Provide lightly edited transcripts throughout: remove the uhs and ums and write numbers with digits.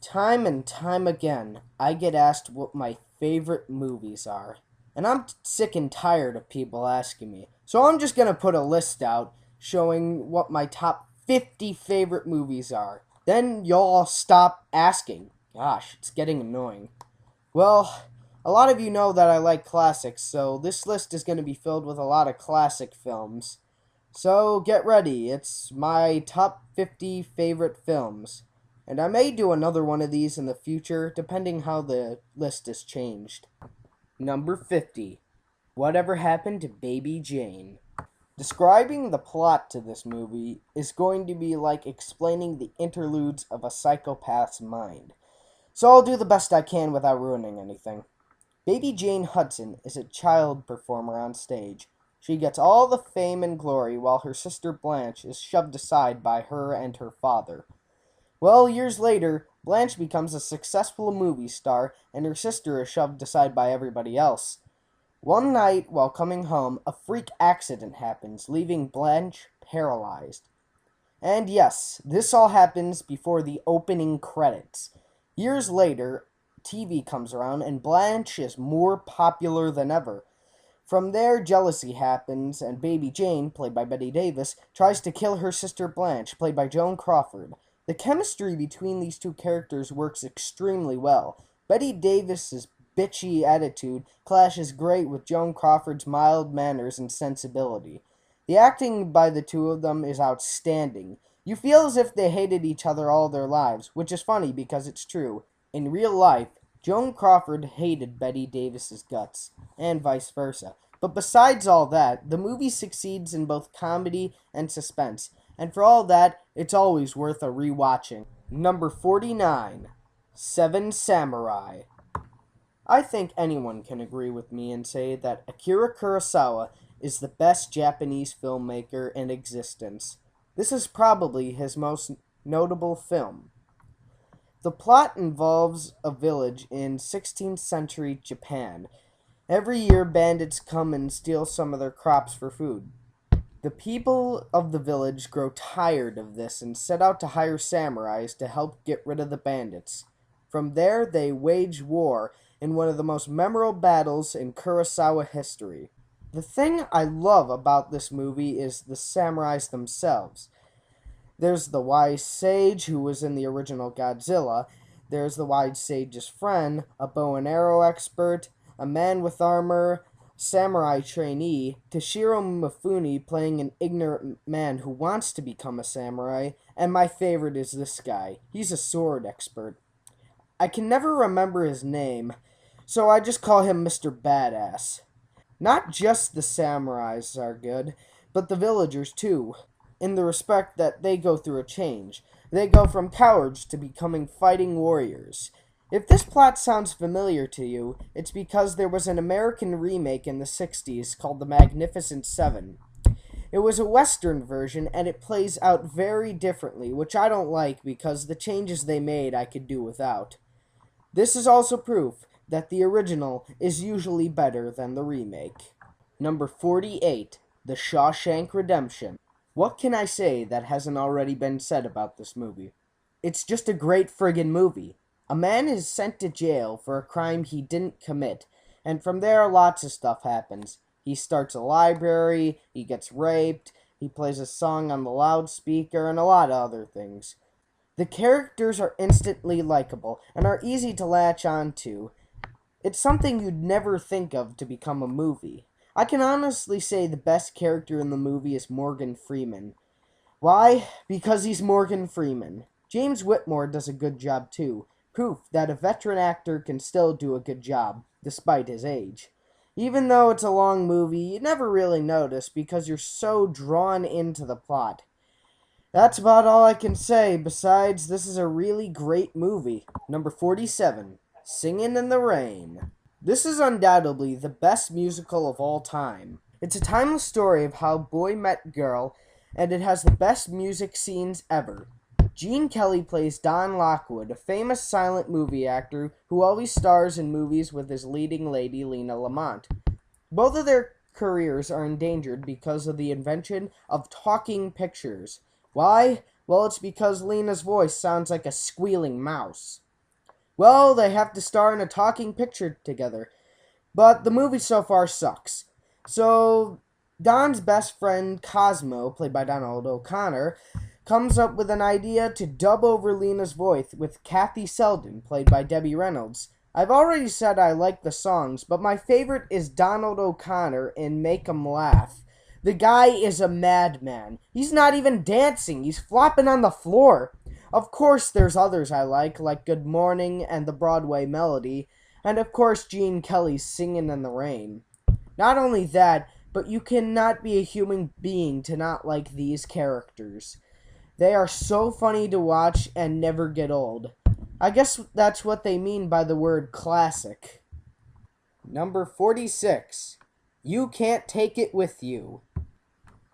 Time and time again, I get asked what my favorite movies are. And I'm sick and tired of people asking me. So I'm just gonna put a list out showing what my top 50 favorite movies are. Then y'all stop asking. Gosh, it's getting annoying. Well, a lot of you know that I like classics, so this list is gonna be filled with a lot of classic films. So get ready, it's my top 50 favorite films. And I may do another one of these in the future, depending how the list is changed. Number 50. Whatever Happened to Baby Jane? Describing the plot to this movie is going to be like explaining the interludes of a psychopath's mind. So I'll do the best I can without ruining anything. Baby Jane Hudson is a child performer on stage. She gets all the fame and glory while her sister Blanche is shoved aside by her and her father. Well, years later, Blanche becomes a successful movie star and her sister is shoved aside by everybody else. One night, while coming home, a freak accident happens, leaving Blanche paralyzed. And yes, this all happens before the opening credits. Years later, TV comes around and Blanche is more popular than ever. From there, jealousy happens, and Baby Jane, played by Bette Davis, tries to kill her sister Blanche, played by Joan Crawford. The chemistry between these two characters works extremely well. Bette Davis's bitchy attitude clashes great with Joan Crawford's mild manners and sensibility. The acting by the two of them is outstanding. You feel as if they hated each other all their lives, which is funny because it's true. In real life, Joan Crawford hated Bette Davis's guts, and vice versa. But besides all that, the movie succeeds in both comedy and suspense, and for all that, it's always worth a rewatching. Number 49. Seven Samurai. I think anyone can agree with me and say that Akira Kurosawa is the best Japanese filmmaker in existence. This is probably his most notable film. The plot involves a village in 16th century Japan. Every year, bandits come and steal some of their crops for food. The people of the village grow tired of this and set out to hire samurais to help get rid of the bandits. From there, they wage war in one of the most memorable battles in Kurosawa history. The thing I love about this movie is the samurais themselves. There's the wise sage who was in the original Godzilla. There's the wise sage's friend, a bow and arrow expert, a man with armor, samurai trainee, Toshiro Mifune playing an ignorant man who wants to become a samurai, and my favorite is this guy. He's a sword expert. I can never remember his name, so I just call him Mr. Badass. Not just the samurais are good, but the villagers too, in the respect that they go through a change. They go from cowards to becoming fighting warriors. If this plot sounds familiar to you, it's because there was an American remake in the 60s called The Magnificent Seven. It was a Western version, and it plays out very differently, which I don't like because the changes they made I could do without. This is also proof that the original is usually better than the remake. Number 48. The Shawshank Redemption. What can I say that hasn't already been said about this movie? It's just a great friggin' movie. A man is sent to jail for a crime he didn't commit, and from there lots of stuff happens. He starts a library, he gets raped, he plays a song on the loudspeaker, and a lot of other things. The characters are instantly likable and are easy to latch on to. It's something you'd never think of to become a movie. I can honestly say the best character in the movie is Morgan Freeman. Why? Because he's Morgan Freeman. James Whitmore does a good job too. Proof that a veteran actor can still do a good job, despite his age. Even though it's a long movie, you never really notice because you're so drawn into the plot. That's about all I can say. Besides, this is a really great movie. Number 47. Singin' in the Rain. This is undoubtedly the best musical of all time. It's a timeless story of how boy met girl, and it has the best music scenes ever. Gene Kelly plays Don Lockwood, a famous silent movie actor who always stars in movies with his leading lady Lena Lamont. Both of their careers are endangered because of the invention of talking pictures. Why? Well, it's because Lena's voice sounds like a squealing mouse. Well, they have to star in a talking picture together. But the movie so far sucks. So, Don's best friend Cosmo, played by Donald O'Connor, comes up with an idea to dub over Lena's voice with Kathy Selden, played by Debbie Reynolds. I've already said I like the songs, but my favorite is Donald O'Connor in Make 'Em Laugh. The guy is a madman. He's not even dancing, he's flopping on the floor. Of course, there's others I like Good Morning and the Broadway Melody, and of course, Gene Kelly's Singin' in the Rain. Not only that, but you cannot be a human being to not like these characters. They are so funny to watch and never get old. I guess that's what they mean by the word classic. Number 46. You Can't Take It With You.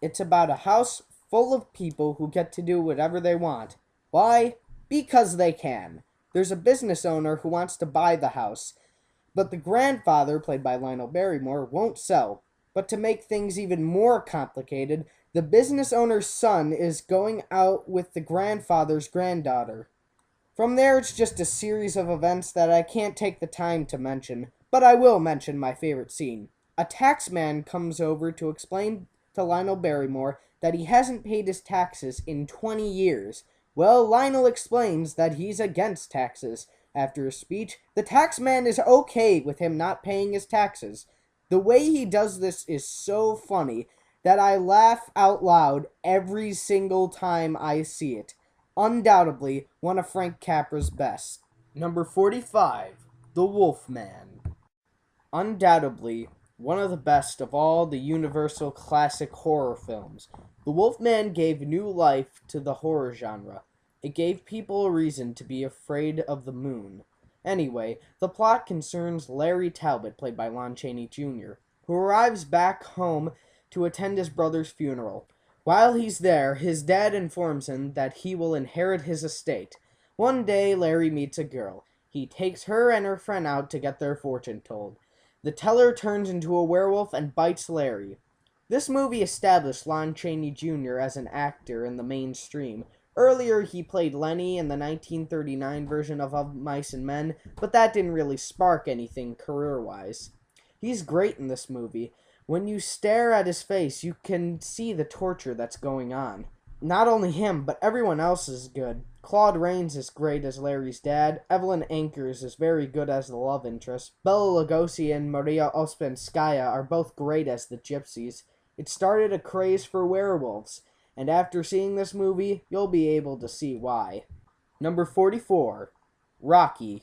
It's about a house full of people who get to do whatever they want. Why? Because they can. There's a business owner who wants to buy the house, but the grandfather, played by Lionel Barrymore, won't sell. But to make things even more complicated, the business owner's son is going out with the grandfather's granddaughter. From there, it's just a series of events that I can't take the time to mention, but I will mention my favorite scene. A taxman comes over to explain to Lionel Barrymore that he hasn't paid his taxes in 20 years. Well, Lionel explains that he's against taxes. After his speech, the taxman is okay with him not paying his taxes. The way he does this is so funny that I laugh out loud every single time I see it. Undoubtedly, one of Frank Capra's best. Number 45, The Wolfman. Undoubtedly, one of the best of all the Universal classic horror films. The Wolfman gave new life to the horror genre. It gave people a reason to be afraid of the moon. Anyway, the plot concerns Larry Talbot, played by Lon Chaney Jr., who arrives back home to attend his brother's funeral. While he's there, his dad informs him that he will inherit his estate. One day, Larry meets a girl. He takes her and her friend out to get their fortune told. The teller turns into a werewolf and bites Larry. This movie established Lon Chaney Jr. as an actor in the mainstream. Earlier, he played Lenny in the 1939 version of Mice and Men, but that didn't really spark anything career-wise. He's great in this movie. When you stare at his face, you can see the torture that's going on. Not only him, but everyone else is good. Claude Rains is great as Larry's dad. Evelyn Ankers is very good as the love interest. Bela Lugosi and Maria Ouspenskaya are both great as the gypsies. It started a craze for werewolves, and after seeing this movie, you'll be able to see why. Number 44, Rocky.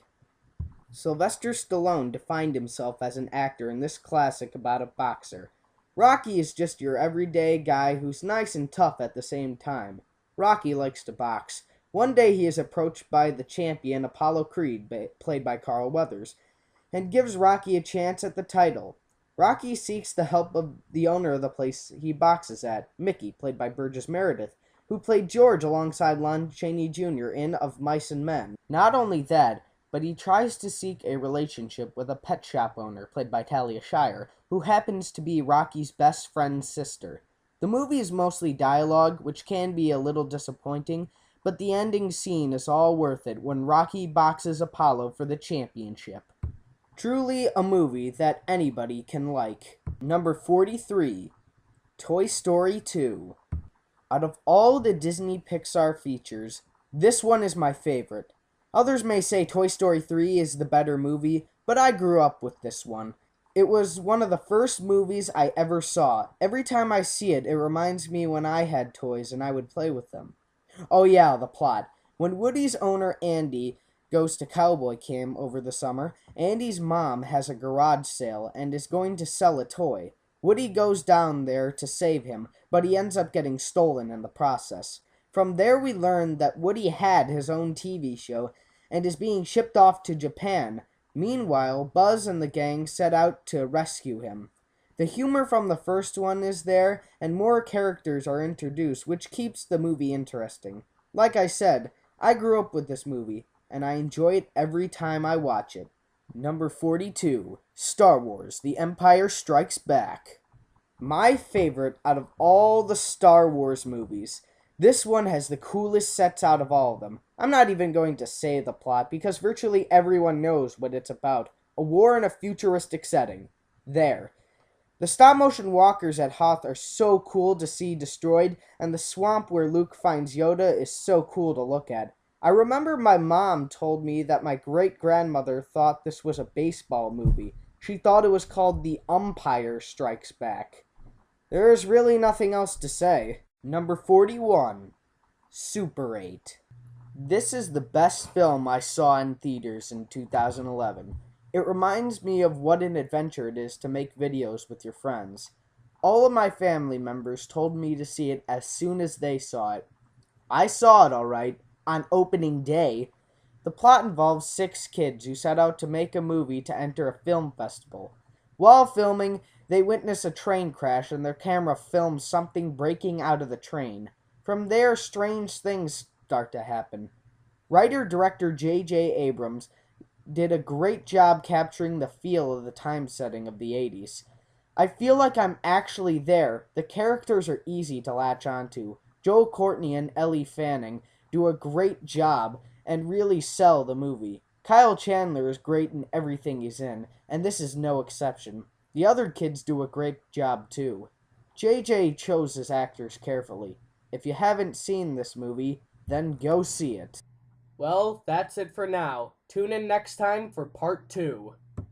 Sylvester Stallone defined himself as an actor in this classic about a boxer. Rocky is just your everyday guy who's nice and tough at the same time. Rocky likes to box. One day he is approached by the champion Apollo Creed, played by Carl Weathers, and gives Rocky a chance at the title. Rocky seeks the help of the owner of the place he boxes at, Mickey, played by Burgess Meredith, who played George alongside Lon Chaney Jr. in Of Mice and Men. Not only that, but he tries to seek a relationship with a pet shop owner, played by Talia Shire, who happens to be Rocky's best friend's sister. The movie is mostly dialogue, which can be a little disappointing, but the ending scene is all worth it when Rocky boxes Apollo for the championship. Truly a movie that anybody can like. Number 43, Toy Story 2. Out of all the Disney Pixar features, this one is my favorite. Others may say Toy Story 3 is the better movie, but I grew up with this one. It was one of the first movies I ever saw. Every time I see it, it reminds me when I had toys and I would play with them. Oh yeah, the plot. When Woody's owner, Andy, goes to cowboy camp over the summer, Andy's mom has a garage sale and is going to sell a toy. Woody goes down there to save him, but he ends up getting stolen in the process. From there we learn that Woody had his own TV show and is being shipped off to Japan. Meanwhile, Buzz and the gang set out to rescue him. The humor from the first one is there, and more characters are introduced, which keeps the movie interesting. Like I said, I grew up with this movie, and I enjoy it every time I watch it. Number 42, Star Wars: The Empire Strikes Back. My favorite out of all the Star Wars movies. This one has the coolest sets out of all of them. I'm not even going to say the plot because virtually everyone knows what it's about. A war in a futuristic setting. There. The stop motion walkers at Hoth are so cool to see destroyed, and the swamp where Luke finds Yoda is so cool to look at. I remember my mom told me that my great grandmother thought this was a baseball movie. She thought it was called The Umpire Strikes Back. There is really nothing else to say. Number 41, Super 8. This is the best film I saw in theaters in 2011. It reminds me of what an adventure it is to make videos with your friends. All of my family members told me to see it as soon as they saw it. I saw it alright, on opening day. The plot involves six kids who set out to make a movie to enter a film festival. While filming, they witness a train crash and their camera films something breaking out of the train. From there, strange things start to happen. Writer-director J.J. Abrams did a great job capturing the feel of the time setting of the 80s. I feel like I'm actually there. The characters are easy to latch onto. Joe Courtney and Ellie Fanning do a great job and really sell the movie. Kyle Chandler is great in everything he's in, and this is no exception. The other kids do a great job too. JJ chose his actors carefully. If you haven't seen this movie, then go see it. Well, that's it for now. Tune in next time for part 2.